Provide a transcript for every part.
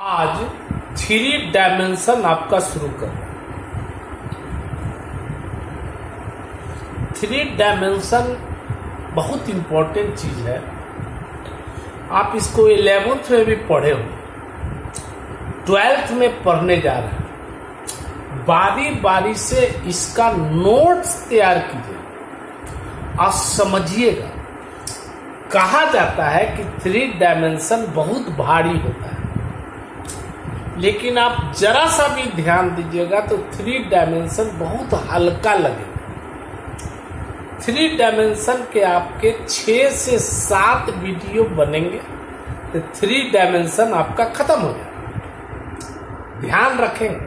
आज 3 डायमेंशन आपका शुरू कर 3 डायमेंशन बहुत इंपॉर्टेंट चीज है। आप इसको 11th में भी पढ़े हो, 12th में पढ़ने जा रहे हैं। बारी बारी से इसका नोट्स तैयार कीजिए और समझिएगा। कहा जाता है कि 3 डायमेंशन बहुत भारी होता है, लेकिन आप जरा सा भी ध्यान दीजिएगा तो 3 डायमेंशन बहुत हल्का लगेगा। 3 डायमेंशन के आपके 6 से 7 वीडियो बनेंगे तो 3 डायमेंशन आपका खत्म हो जाएगा। ध्यान रखेंगे।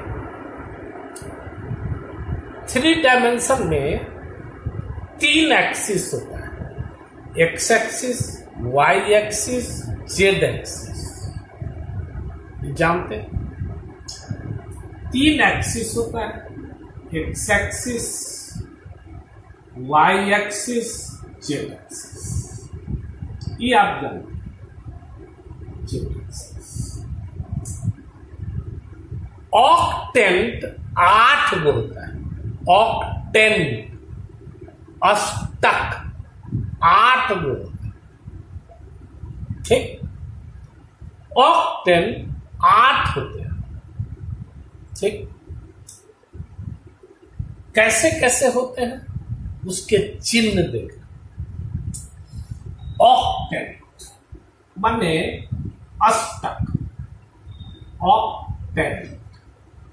3 डायमेंशन में 3 एक्सिस होता है, X axis, Y axis, Z axis. जानते हैं 3 एक्सिस होता है, X axis, Y axis, Z axis. ये आप जानते हैं, जेड एक्सिस। ऑक्टेंट 8 गो होता है, ऑक्टेंट अष्टक 8 गो होता है। ठीक, ऑक्टेंट 8 होते हैं। ठीक, कैसे कैसे होते हैं उसके चिन्ह देख। ऑक्टेंट माने अष्टक, ऑक्टेंट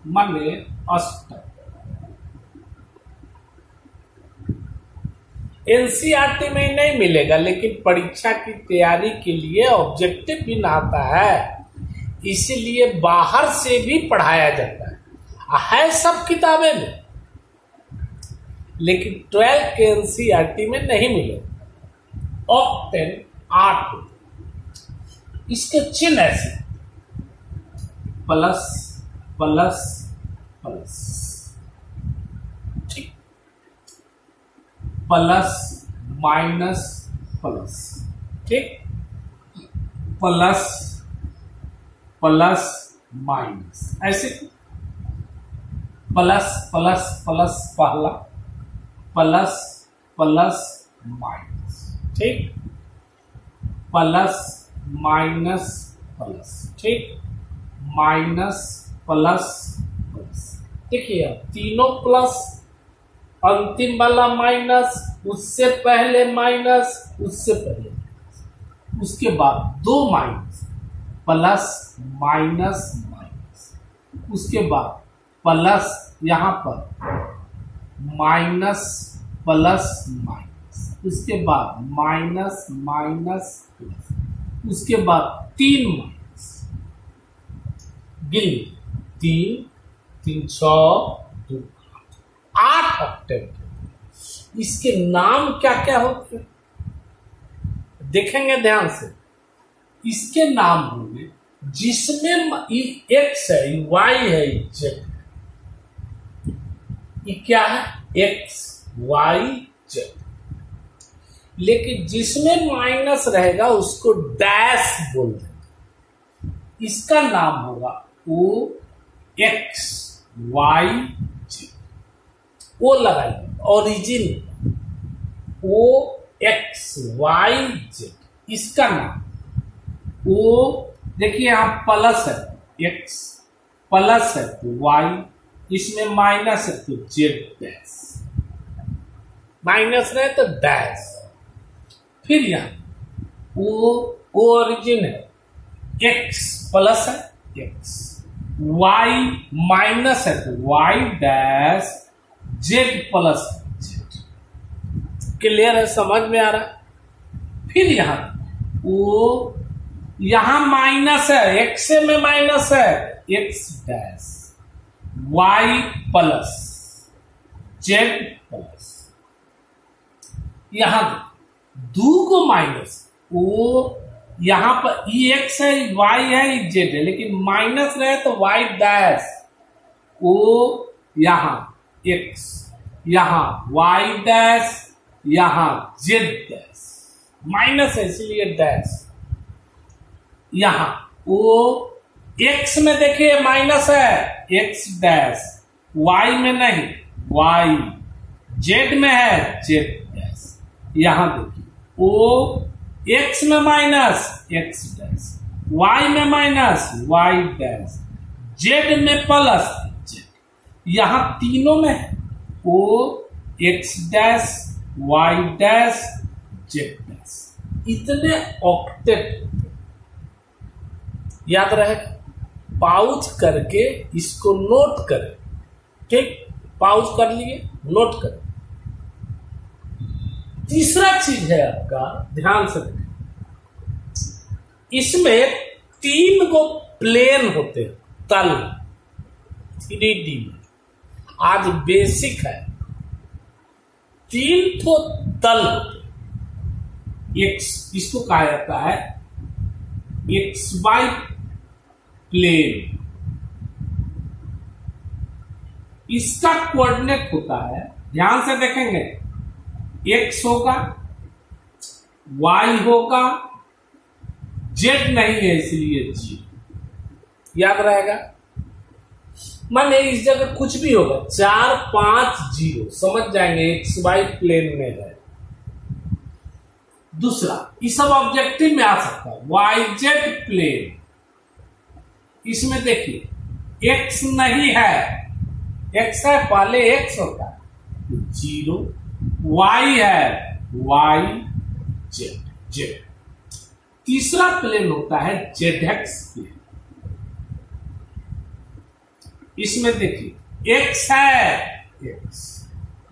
माने अष्टक। एनसीईआरटी में नहीं मिलेगा, लेकिन परीक्षा की तैयारी के लिए ऑब्जेक्टिव भी आता है, इसीलिए बाहर से भी पढ़ाया जाता है सब किताबें में, लेकिन 12 के एनसीईआरटी में नहीं मिलेगा। ऑक्टेंट 8 होते। इसके चिन्ह ऐसे प्लस प्लस प्लस, ठीक, प्लस माइनस प्लस, ठीक, प्लस प्लस माइनस, ऐसे प्लस प्लस प्लस पहला, प्लस प्लस माइनस, ठीक, प्लस माइनस प्लस, ठीक, माइनस प्लस प्लस। देखिए तीनों प्लस, अंतिम वाला माइनस, उससे पहले माइनस, उससे पहले माइनस, उसके बाद 2 माइनस, प्लस माइनस माइनस, उसके बाद प्लस, यहां पर माइनस प्लस माइनस, उसके बाद माइनस माइनस प्लस, उसके बाद 3 माइनस। गिन 3 3 6 2 8 ऑक्टेंट। इसके नाम क्या क्या होते हैं देखेंगे ध्यान से। इसके नाम होंगे जिसमें एक्स है, वाई है, जेड है। ये क्या है? X Y Z. लेकिन जिसमें माइनस रहेगा उसको डैश बोल देंगे। इसका नाम होगा O X Y Z. O लगाइए, origin O X Y Z. इसका नाम ओ, देखिए यहां प्लस है एक्स, प्लस है तो वाई, इसमें माइनस है तो जेड डैश, माइनस रहे तो डैश। फिर यहां ओ ओरिजिन है, एक्स प्लस है एक्स, वाई माइनस है तो वाई डैश, जेड प्लस है जेड। क्लियर है? समझ में आ रहा है? फिर यहां ओ, यहां माइनस है, एक्स में माइनस है, X dash, Y plus, Z plus. यहां 2 को माइनस, ओ यहां पर ई एक्स है, वाई है, ई जेड है, लेकिन माइनस रहे तो वाई डैश, ओ यहां एक्स, यहां वाई डैश, यहां जेड डैश, माइनस है इसलिए डैश। यहां ओ एक्स में देखिए माइनस है, एक्स डैश, वाई में नहीं, वाई, जेड में है, जेड डैश। यहां देखिए ओ एक्स में माइनस, एक्स डैश, वाई में माइनस, वाई डैश, जेड में प्लस, जेड। यहां तीनों में है O X dash, Y dash, Z dash. इतने ऑक्टेट याद रहेगा। पाउच करके इसको नोट करें, ठीक, पाउच कर लिए, नोट करें। तीसरा चीज है आपका, ध्यान से देखें, इसमें 3 गो प्लेन होते हैं, तल 3D में। आज बेसिक है, 3 तो तल होते हैं। इसको कहा जाता है एक्स वाई प्लेन। इसका कोऑर्डिनेट होता है, ध्यान से देखेंगे, एक्स होगा, वाई होगा, जेड नहीं है इसलिए जी। याद रहेगा। माने इस जगह कुछ भी होगा, 4 5 0 समझ जाएंगे एक्स वाई प्लेन में है। दूसरा, इस सब ऑब्जेक्टिव में आ सकता है, वाई जेड प्लेन। इसमें देखिए एक्स नहीं है, एक्स है पहले एक्स होता है 0, वाई है, वाई जेड, जेड। तीसरा प्लेन होता है जेड एक्स प्लेन। इसमें देखिए एक्स है, एक्स,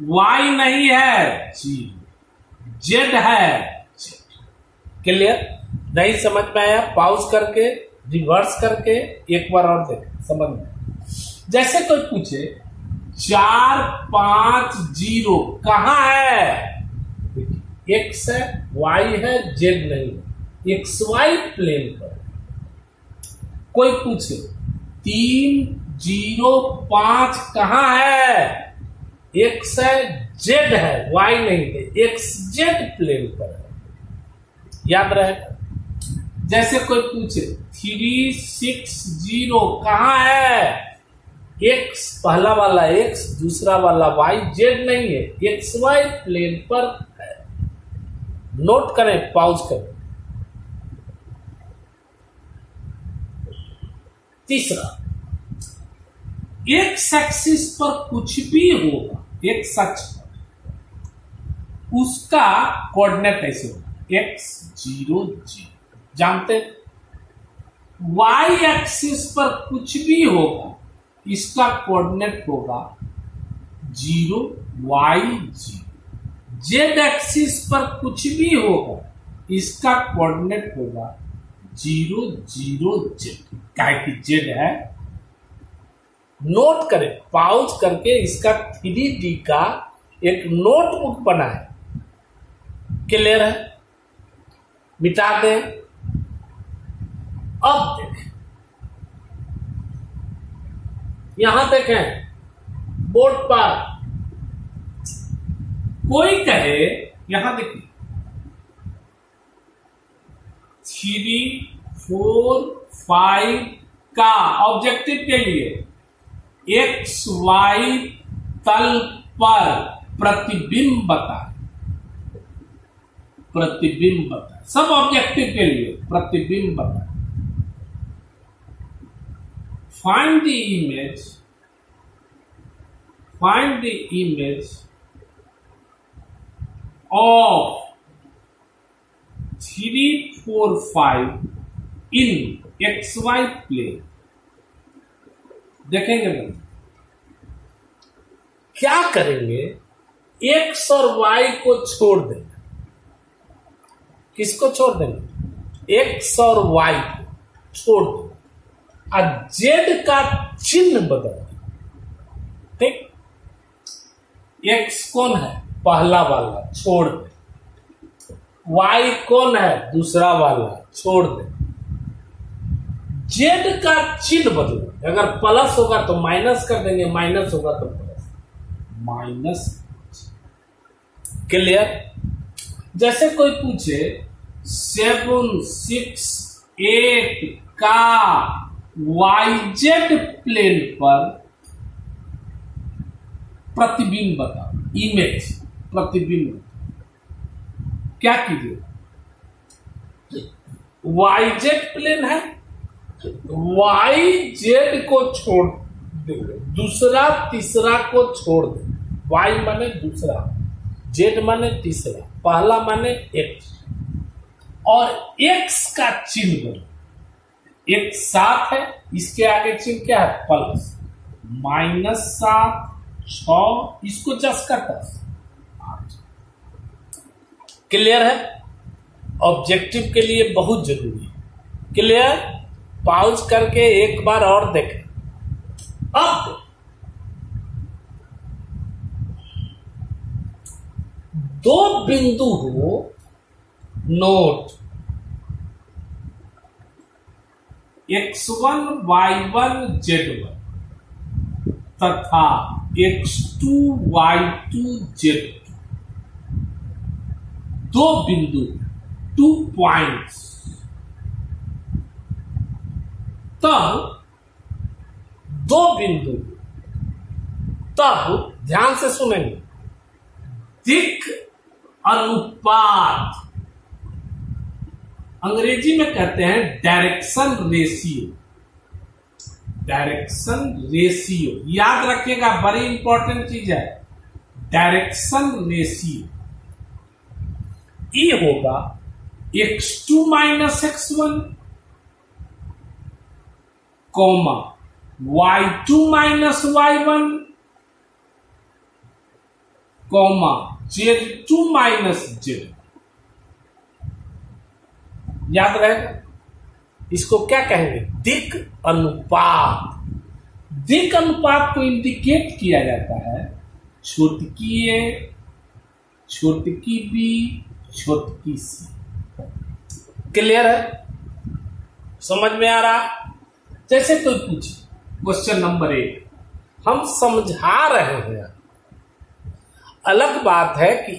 वाई नहीं है 0, जेड है, जेड। क्लियर? नहीं समझ में आया? पॉज करके रिवर्स करके एक बार और देखें, समझ में। जैसे कोई पूछे 4 5 0 कहां है, एक्स है, वाई है, जेड नहीं है, एक्स वाई प्लेन पर। कोई पूछे 3 0 5 कहां है, एक्स है, जेड है, वाई नहीं है, एक्स जेड प्लेन पर है। याद रहे। जैसे कोई पूछे 3 6 0 कहां है, एक्स पहला वाला एक्स, दूसरा वाला वाई, जेड नहीं है, एक्स वाई प्लेन पर है। नोट करें, पॉज करें। तीसरा, एक्स एक्सिस पर कुछ भी होगा, एक्स अक्ष पर, उसका कोऑर्डिनेट ऐसे होगा एक्स 0 0। जानते? वाई एक्सिस पर कुछ भी होगा, इसका कोऑर्डिनेट होगा 0 वाई 0। जेड एक्सिस पर कुछ भी होगा, इसका कोऑर्डिनेट होगा 0 0 जेड। काहे कि जेड है। नोट करें, पॉज करके इसका 3D का एक नोटबुक बनाए। क्लियर है? मिटा दें। अब देखें, यहां देखें बोर्ड पर कोई कहे, यहां देखिए 3 4 5 का ऑब्जेक्टिव के लिए एक्स वाई तल पर प्रतिबिंब बताए, प्रतिबिंब बताए, सब ऑब्जेक्टिव के लिए प्रतिबिंब बताए। Find the image of 3 4 5 in XY plane। देखेंगे बच्चे क्या करेंगे, एक्स और वाई को छोड़ देंगे। किसको छोड़ देंगे? एक्स और वाई को छोड़ देंगे और जेड का चिन्ह बदल। ठीक, एक्स कौन है? पहला वाला, छोड़ दे। वाई कौन है? दूसरा वाला, छोड़ दे। जेड का चिन्ह बदलो। अगर प्लस होगा तो माइनस कर देंगे, माइनस होगा तो प्लस, माइनस। क्लियर? जैसे कोई पूछे 7 6 8 का YZ प्लेन पर प्रतिबिंब बताओ, इमेज प्रतिबिंब। क्या कीजिए, YZ प्लेन है, YZ को छोड़ देंगे, दूसरा तीसरा को छोड़ देंगे। Y माने दूसरा, Z माने तीसरा, पहला माने X, और X का चिन्ह बनो। एक 7 है, इसके आगे चिन्ह क्या है, प्लस, -7, 6, इसको 10 का 10, 8। क्लियर है? ऑब्जेक्टिव के लिए बहुत जरूरी है। क्लियर? पॉज करके एक बार और देखें। अब दो बिंदु हो, नोट, x1 y1 z1 तथा x2 y2 z2, दो बिंदु, 2 पॉइंट्स। तब दो बिंदु, तब ध्यान से सुनेंगे, दिक् अनुपात, अंग्रेजी में कहते हैं डायरेक्शन रेशियो। डायरेक्शन रेशियो याद रखिएगा, बड़ी इंपॉर्टेंट चीज है। डायरेक्शन रेशियो ये होगा x2 minus x1 comma y2 minus y1 comma z2 minus z। याद रहेगा? इसको क्या कहेंगे, दिक् अनुपात। दिक् अनुपात को इंडिकेट किया जाता है छोटकी ए, छोटकी बी, छोटकी सी। क्लियर है? समझ में आ रहा? जैसे कोई पूछे, क्वेश्चन नंबर 1 हम समझा रहे हैं, अलग बात है कि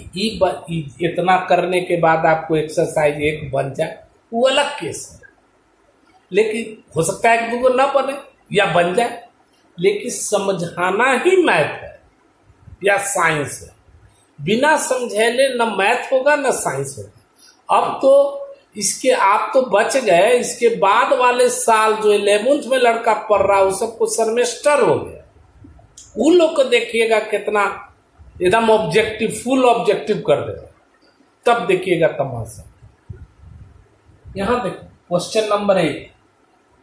इतना करने के बाद आपको एक्सरसाइज 1 बन जाए, वो अलग केस है। लेकिन हो सकता है कि वो ना बने या बन जाए, लेकिन समझाना ही मैथ है या साइंस है। बिना समझेले न मैथ होगा न साइंस होगा। अब तो इसके आप तो बच गए, इसके बाद वाले साल जो 11th में लड़का पढ़ रहा है, वो सबको सेमेस्टर हो गया। उन लोग को देखिएगा कितना एकदम ऑब्जेक्टिव, फुल ऑब्जेक्टिव कर देगा, तब देखिएगा तमाशा। यहां देखो क्वेश्चन नंबर 1,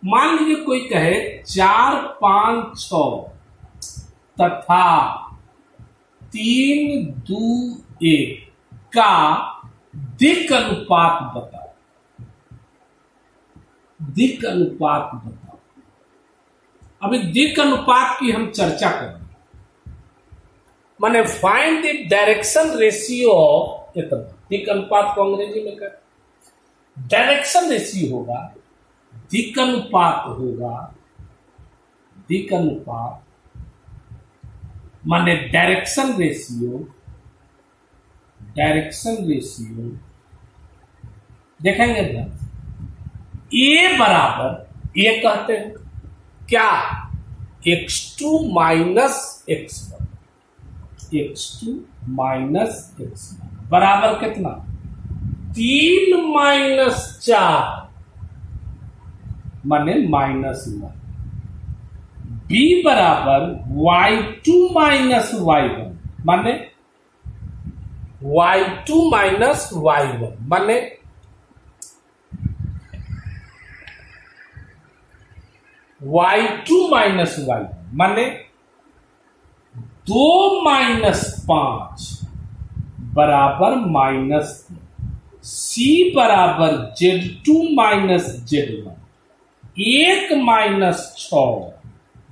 मान लीजिए कोई कहे 4, 5, 6 तथा 3, 2, 1 का दिक् अनुपात बताओ। दिक् अनुपात बताओ। अभी दिक् अनुपात की हम चर्चा करेंगे। माने find the direction ratio of इतना। दिक् अनुपात को अंग्रेजी में कर, डायरेक्शन रेशियो होगा, दिक् अनुपात होगा, दिक् अनुपात माने डायरेक्शन रेशियो। डायरेक्शन रेशियो देखेंगे ध्यान, ए बराबर, ये कहते हैं क्या, x2 minus x1, x2 minus x1 बराबर कितना, 3 माइनस 4 माने -1। b बराबर y2 माइनस y1 माने y2 माइनस y1 माने y2 माइनस y1 माने 2 माइनस 5 बराबर -3। c बराबर z2 माइनस z1, 1 माइनस 6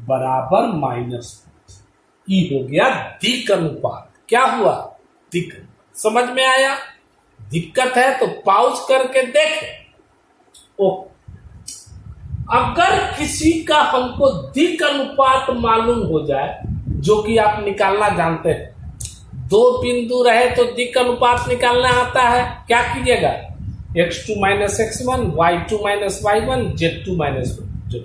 बराबर -5। ई हो गया दिक् अनुपात। क्या हुआ, दिक्। समझ में आया? दिक्कत है तो पॉज करके देखें। ओ अगर किसी का हमको दिक् अनुपात मालूम हो जाए, जो कि आप निकालना जानते हैं, 2 बिंदु रहे तो दिक् अनुपात निकालना आता है। क्या कीजिएगा, x2 minus x1, y2 minus y1, z2 minus z2।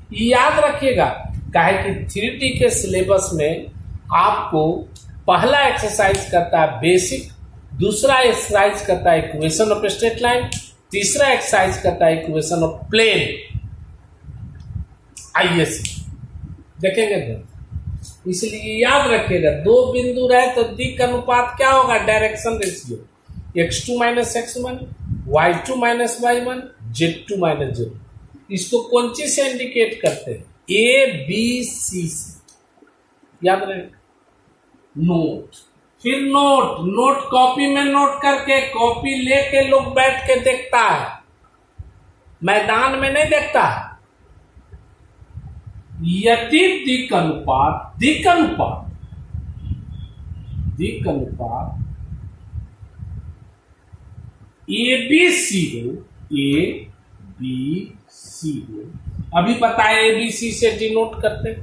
याद रखिएगा, काहे कि 3D के सिलेबस में आपको पहला एक्सरसाइज करता है बेसिक, दूसरा एक्सरसाइज करता है इक्वेशन ऑफ स्ट्रेट लाइन, तीसरा एक्सरसाइज करता है इक्वेशन ऑफ प्लेन। आईएससी देखेंगे, इसलिए याद रखिएगा, दो बिंदु रहे तो दिक् अनुपात क्या होगा, direction ratio, x2 minus x1, y2 minus y1, z2 minus z। इसको कौन चीज से इंडिकेट करते हैं, ए बी सी से। याद रहे, नोट, फिर नोट कॉपी में नोट करके, कॉपी लेके लोग बैठ के देखता है, मैदान में नहीं देखता है। यदि दिक् अनुपात ए बी सी हो, अभी पता है ए बी सी से डिनोट करते,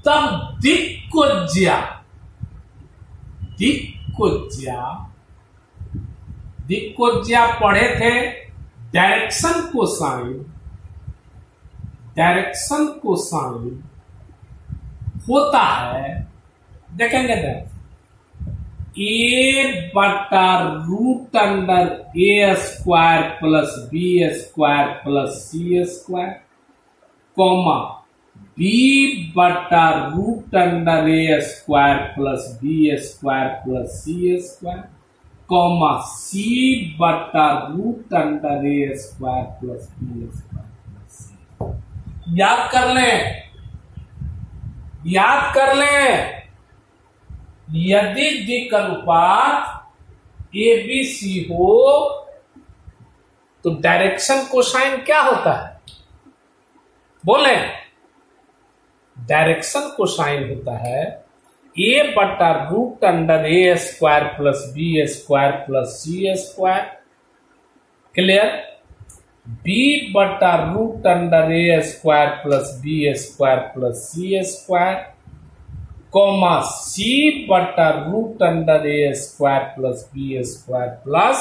तब दिक् को ज्या पढ़े थे, डायरेक्शन को साइन होता है, देखेंगे ए बटा root under A square plus B square plus C square, comma B बटा root under A square plus B square plus C square, comma C बटा root under A square plus B square plus C. याद कर लें, यदि दिक् अनुपात A B C हो तो डायरेक्शन कोसाइन क्या होता है, बोले, डायरेक्शन कोसाइन होता है ए बटा root under A square plus B square plus C square, clear, B बटा root under A square plus B square plus C square, comma C बटा root under A square plus B square plus.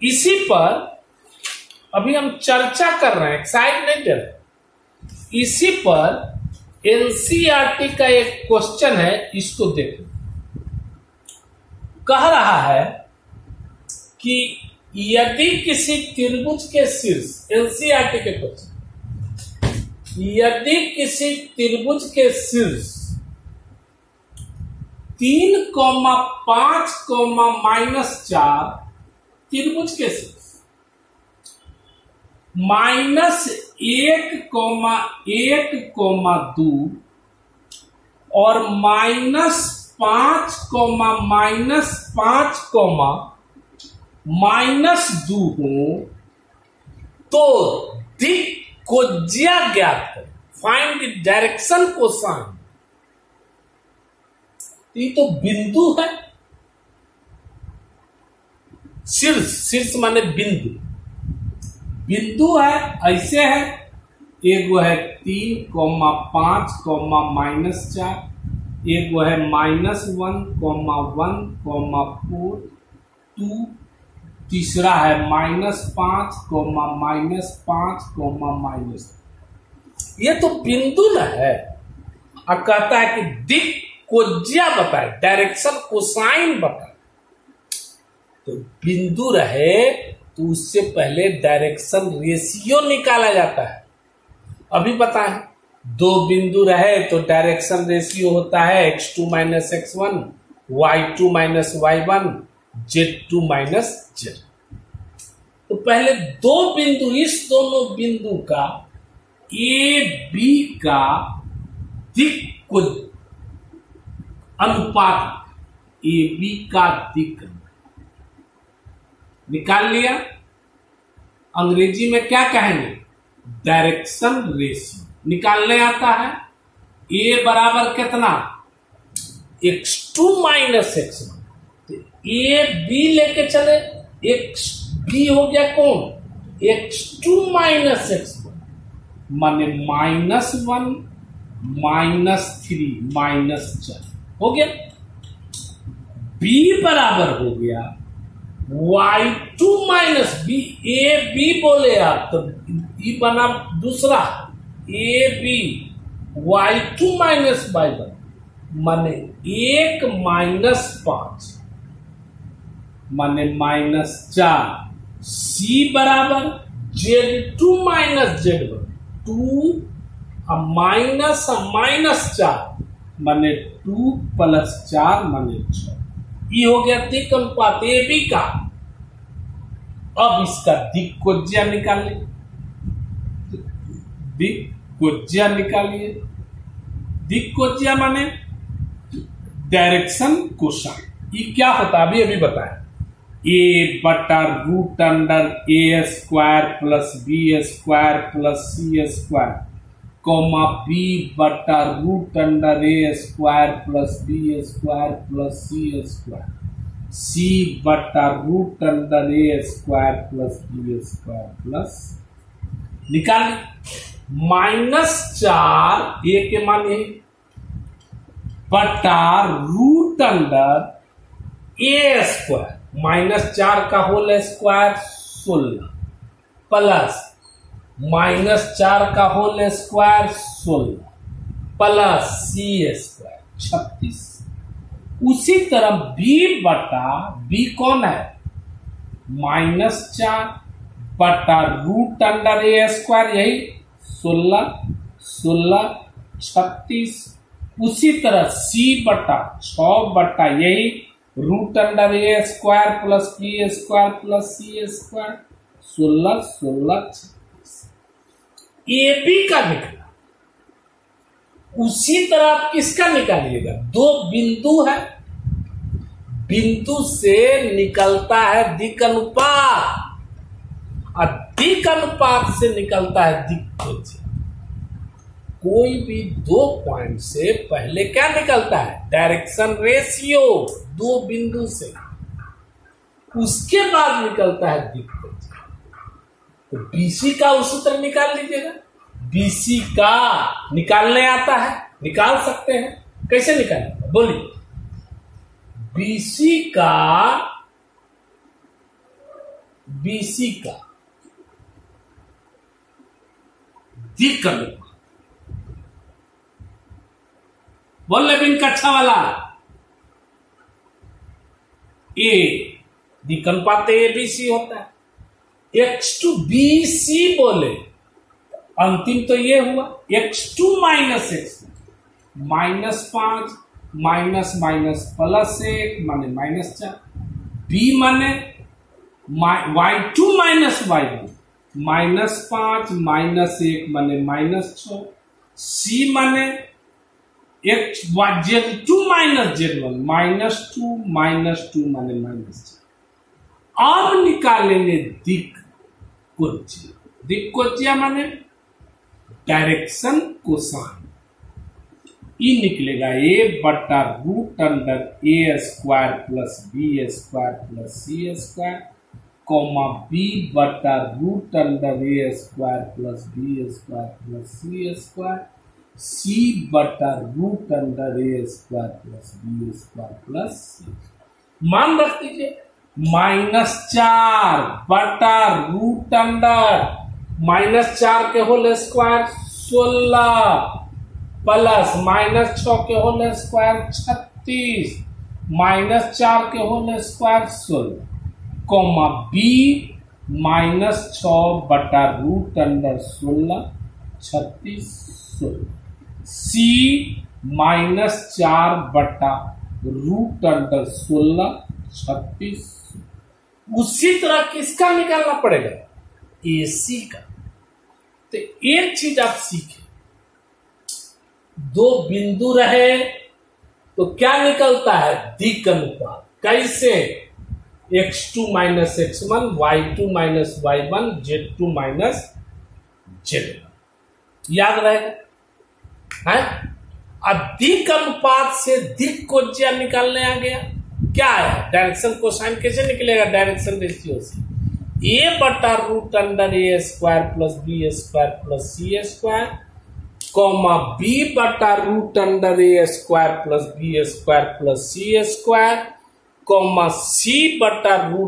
इसी पर अभी हम चर्चा कर रहे हैं, एक्साइट नहीं कर रहे, इसी पर एनसीईआरटी का एक क्वेश्चन है, इसको देखो। कह रहा है कि यदि किसी त्रिभुज के शीर्ष, एनसीईआरटी के क्वेश्चन, यदि किसी त्रिभुज के शीर्ष 3,5,-4 त्रिभुज के शीर्ष -1,1,2 और -5,-2 हो तो दिक् को ज्या ज्ञात करें, फाइंड द डायरेक्शन कोसाइन। ये तो बिंदु है, शीर्ष माने बिंदु है, ऐसे है, एक वो है 3,5, -4, एक वो है -1,1,4, 2, तीसरा है -5, -5, ये तो बिंदु न है। अब कहता है कि दिक् को ज्या बताए, डायरेक्शन कोसाइन बताए, तो बिंदु रहे तो उससे पहले डायरेक्शन रेशियो निकाला जाता है। अभी पता है, दो बिंदु रहे तो डायरेक्शन रेशियो होता है x2 minus x1, y2 minus y1, z2 minus z। तो पहले दो बिंदु, इस दोनों बिंदु का ए बी का दिक् को अनुपात, ए बी का दिक् निकाल लिया। अंग्रेजी में क्या कहेंगे, डायरेक्शन रेशियो निकालने आता है। ए बराबर कितना, x2 माइनस x1, तो ए बी लेके चले, एक्स बी हो गया कौन, x2 माइनस x1 माने -1, -3, -4 हो गया। बी बराबर हो गया y2 minus B, A B बोले आप तो ये बना दूसरा AB y2 - y1 माने 1 - 5 माने -4 C बराबर Z2 - Z1 2 -4 माने 2 + 4 माने 6। ये हो गया दिक् अनुपात AB का। अब इसका दिक्कोज्या निकालिए, दिक्कोज्या निकालिए। दिक्कोज्या माने डायरेक्शन कोसाइन। ये क्या होता है अभी बताया, A/√A² + B² + C² comma B/√A² + B² + C² C/√A² + B² निकाल। -4 A के मान यही √A² -4 का होल स्क्वायर 16 प्लस -4 का होल स्क्वायर 16 प्लस C² 36। उसी तरह B कौन है -4/√A² यही 16 36। उसी तरह C/6 यही √A² + B² + C² 16 36। AB का निकला। उसी तरह आप किसका निकालिएगा, दो बिंदु है, बिंदु से निकलता है दिक् अनुपात और दिक् अनुपात से निकलता है दिक्कोज्या। कोई भी दो पॉइंट से पहले क्या निकलता है, डायरेक्शन रेशियो दो बिंदु से, उसके बाद निकलता है दिक्कोज्या। तो BC का उसी तरह निकाल लीजिएगा। BC का निकालने आता है, निकाल सकते हैं। कैसे निकालेंगे बोलिए। BC का दिक् अनुपात बोल ले बिन कक्षा वाला। A दिक् अनुपात ABC होता है। X2 BC बोले, अंतिम तो ये हुआ X2 - X -5 माइनस +1 माने -4। B माने y2 - y1 -5 -1 माने -6। C माने Z2 - Z1 -2 -2 माने -4। अब निकालेंगे दिक्कोज्या। दिक्कोज्या माने डायरेक्शन कोसाइन। ये निकलेगा A/√A² + B² + C² comma B/√A² + B² + C² C/√A² + B² + C। मान रख दीजिए -4/√4 के होल स्क्वायर 16 प्लस -6 के होल स्क्वायर 36 -4 के whole square 16 comma B -6/√16 36 16 C -4/√16 36। उसी तरह किसका निकालना पड़ेगा, AC का। तो एक चीज आप सीखें, दो बिंदु रहे तो क्या निकलता है दिक् अनुपात। कैसे, X2 - X1 Y2 - Y1 Z2 - Z1 याद रहेगा है। अब दिक् अनुपात से दिक्कोज्या निकालने आ गया। क्या है डायरेक्शन कोसाइन, कैसे निकलेगा डायरेक्शन रेशियो से A/√A² + B² + C² comma B/√A² + B² + C² comma C/√A²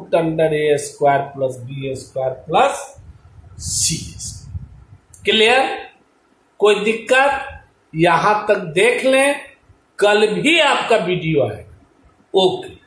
+ B² + C। Clear? कोई दिक्कत? यहां तक देख लें, कल भी आपका वीडियो आएगा। ओके।